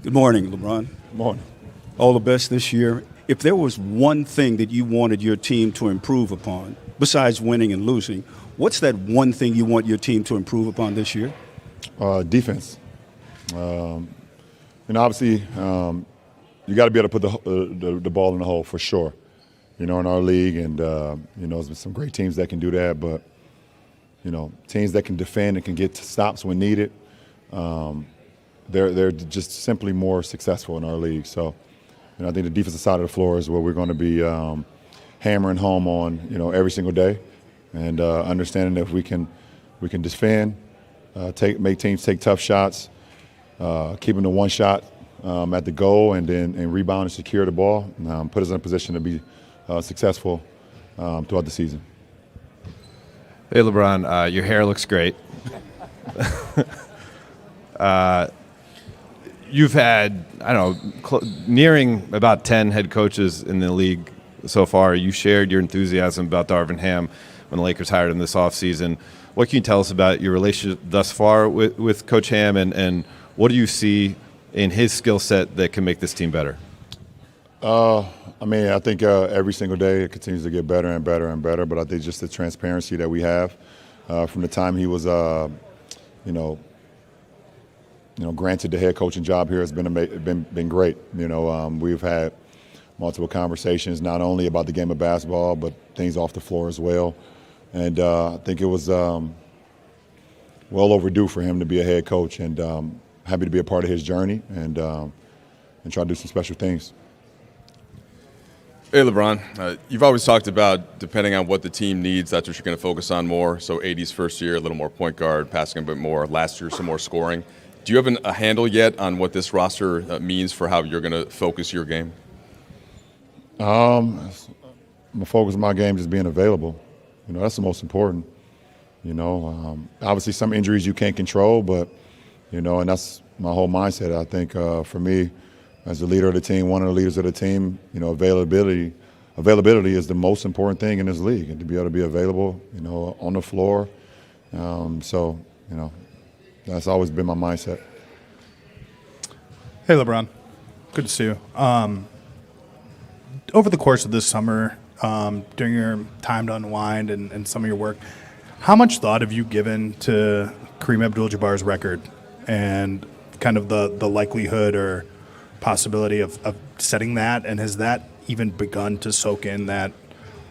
Good morning, LeBron. Good morning. All the best this year. If there was one thing that you wanted your team to improve upon, besides winning and losing, what's that one thing you want your team to improve upon this year? Defense. Obviously, you got to be able to put the ball in the hole for sure. In our league, and there's been some great teams that can do that, but teams that can defend and can get stops when needed, they're just simply more successful in our league. So, I think the defensive side of the floor is where we're going to be hammering home on, every single day, and understanding that if we can defend, make teams take tough shots, keep them to one shot at the goal, and then rebound and secure the ball, put us in a position to be successful throughout the season. Hey, LeBron, your hair looks great. You've had, nearing about 10 head coaches in the league so far. You shared your enthusiasm about Darvin Ham when the Lakers hired him this offseason. What can you tell us about your relationship thus far with Coach Ham, and what do you see in his skill set that can make this team better? I think every single day it continues to get better and better and better, but I think just the transparency that we have from the time he was, granted the head coaching job here has been great. We've had multiple conversations, not only about the game of basketball, but things off the floor as well. And I think it was well overdue for him to be a head coach, and happy to be a part of his journey and try to do some special things. Hey, LeBron, you've always talked about depending on what the team needs, that's what you're going to focus on more. So AD's first year, a little more point guard, passing a bit more. Last year, some more scoring. Do you have a handle yet on what this roster means for how you're going to focus your game? I'm going to focus on my game just being available. That's the most important. Obviously some injuries you can't control, but, and that's my whole mindset. I think for me, as the leader of the team, one of the leaders of the team, availability is the most important thing in this league, and to be able to be available, on the floor. That's always been my mindset. Hey, LeBron. Good to see you. Over the course of this summer, during your time to unwind and some of your work, how much thought have you given to Kareem Abdul-Jabbar's record and kind of the likelihood or possibility of setting that, and has that even begun to soak in that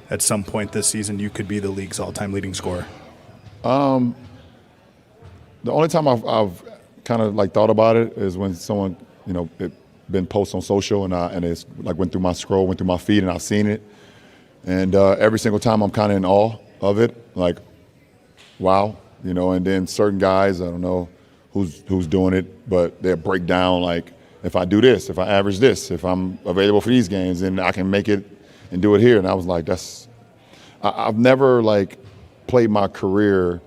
at some point this season you could be the league's all-time leading scorer? The only time I've kind of thought about it is when someone, it been posts on social and it's went through my scroll, went through my feed, and I've seen it, and every single time I'm kind of in awe of it, wow, and then certain guys, I don't know who's doing it, but they'll break down if I do this, if I average this, if I'm available for these games, then I can make it and do it here. And I was like, I've never played my career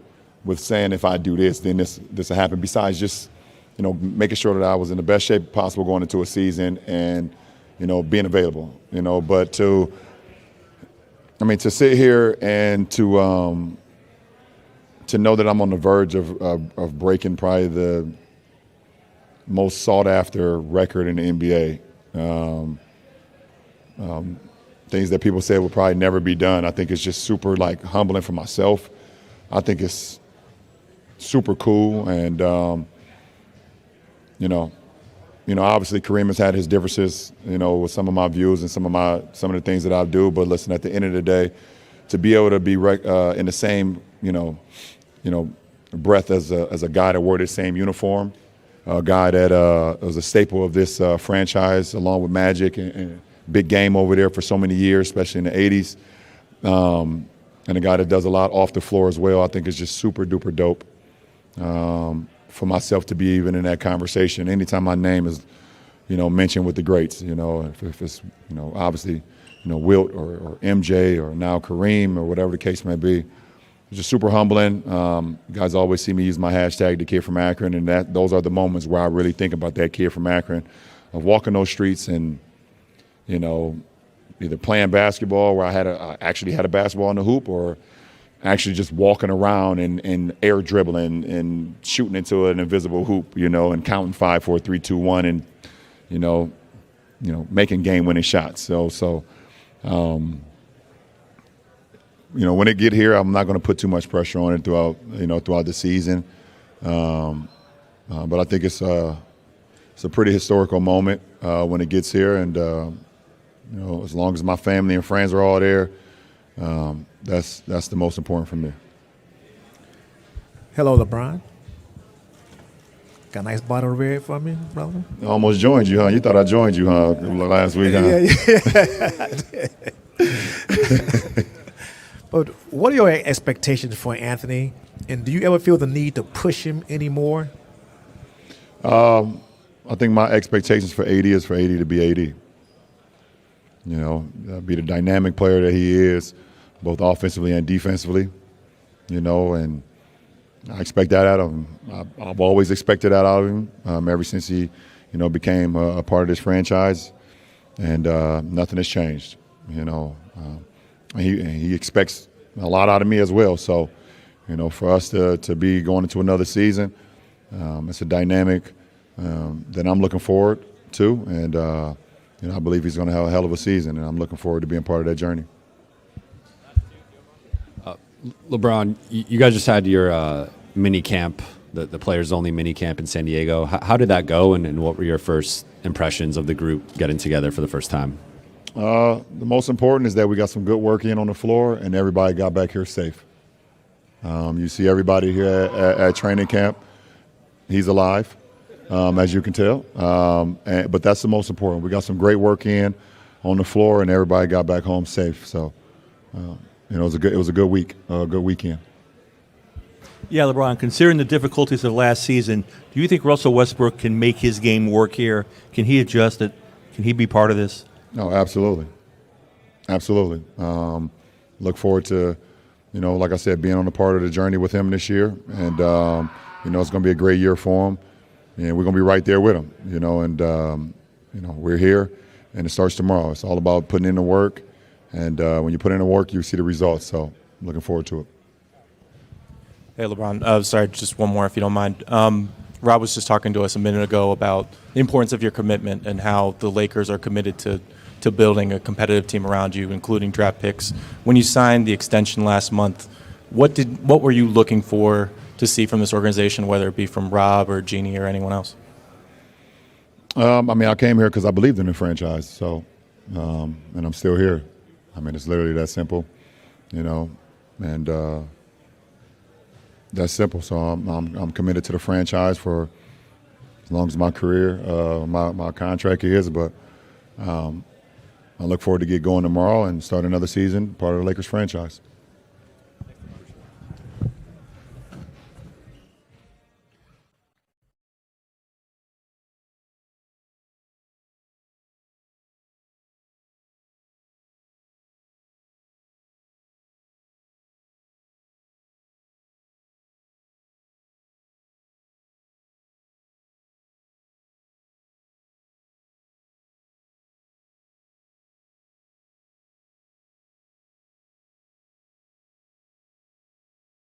with saying if I do this, then this will happen. Besides just, making sure that I was in the best shape possible going into a season and, being available. But to sit here and to know that I'm on the verge of breaking probably the most sought-after record in the NBA. Things that people say will probably never be done. I think it's just super humbling for myself. I think it's super cool, and obviously Kareem has had his differences, with some of my views and some of the things that I do. But listen, at the end of the day, to be able to be in the same breath as a guy that wore the same uniform, a guy that was a staple of this franchise, along with Magic and big game over there for so many years, especially in the 80s. And a guy that does a lot off the floor as well, I think is just super duper dope. For myself to be even in that conversation, anytime my name is, mentioned with the greats, if it's, obviously, Wilt or MJ or now Kareem or whatever the case may be. It's just super humbling. You guys always see me use my hashtag, the kid from Akron, and those are the moments where I really think about that kid from Akron, of walking those streets and, either playing basketball where I actually had a basketball in the hoop, or actually just walking around and air dribbling and shooting into an invisible hoop, and counting 5, 4, 3, 2, 1 and making game-winning shots. So when it get here, I'm not going to put too much pressure on it throughout the season. But I think it's a pretty historical moment when it gets here, and as long as my family and friends are all there, that's the most important for me. Hello, LeBron. Got a nice bottle of red for me, brother. I almost joined you, huh? You thought I joined you, huh, last week, huh? Yeah. But what are your expectations for Anthony? And do you ever feel the need to push him anymore? I think my expectations for AD is for AD to be AD. Be the dynamic player that he is, both offensively and defensively. And I expect that out of him. I've always expected that out of him ever since he, became a part of this franchise, and nothing has changed. He expects a lot out of me as well. So, for us to be going into another season, it's a dynamic that I'm looking forward to, and I believe he's going to have a hell of a season, and I'm looking forward to being part of that journey. LeBron, you guys just had your mini camp, the players-only mini camp in San Diego. How did that go, and what were your first impressions of the group getting together for the first time? The most important is that we got some good work in on the floor, and everybody got back here safe. You see everybody here at training camp. He's alive, as you can tell. But that's the most important. We got some great work in on the floor, and everybody got back home safe. So, it was a good week, a good weekend. Yeah, LeBron, considering the difficulties of last season, do you think Russell Westbrook can make his game work here? Can he adjust it? Can he be part of this? No, absolutely. Absolutely. Look forward to, like I said, being on a part of the journey with him this year. And, it's going to be a great year for him. And we're going to be right there with him, and, we're here, and it starts tomorrow. It's all about putting in the work. And when you put in the work, you see the results. So I'm looking forward to it. Hey, LeBron. Sorry, just one more if you don't mind. Rob was just talking to us a minute ago about the importance of your commitment and how the Lakers are committed to building a competitive team around you, including draft picks. When you signed the extension last month, what were you looking for to see from this organization, whether it be from Rob or Jeannie or anyone else? I came here because I believed in the franchise, so and I'm still here. It's literally that simple, and that's simple. So I'm committed to the franchise for as long as my career, my contract is. But I look forward to get going tomorrow and start another season, part of the Lakers franchise.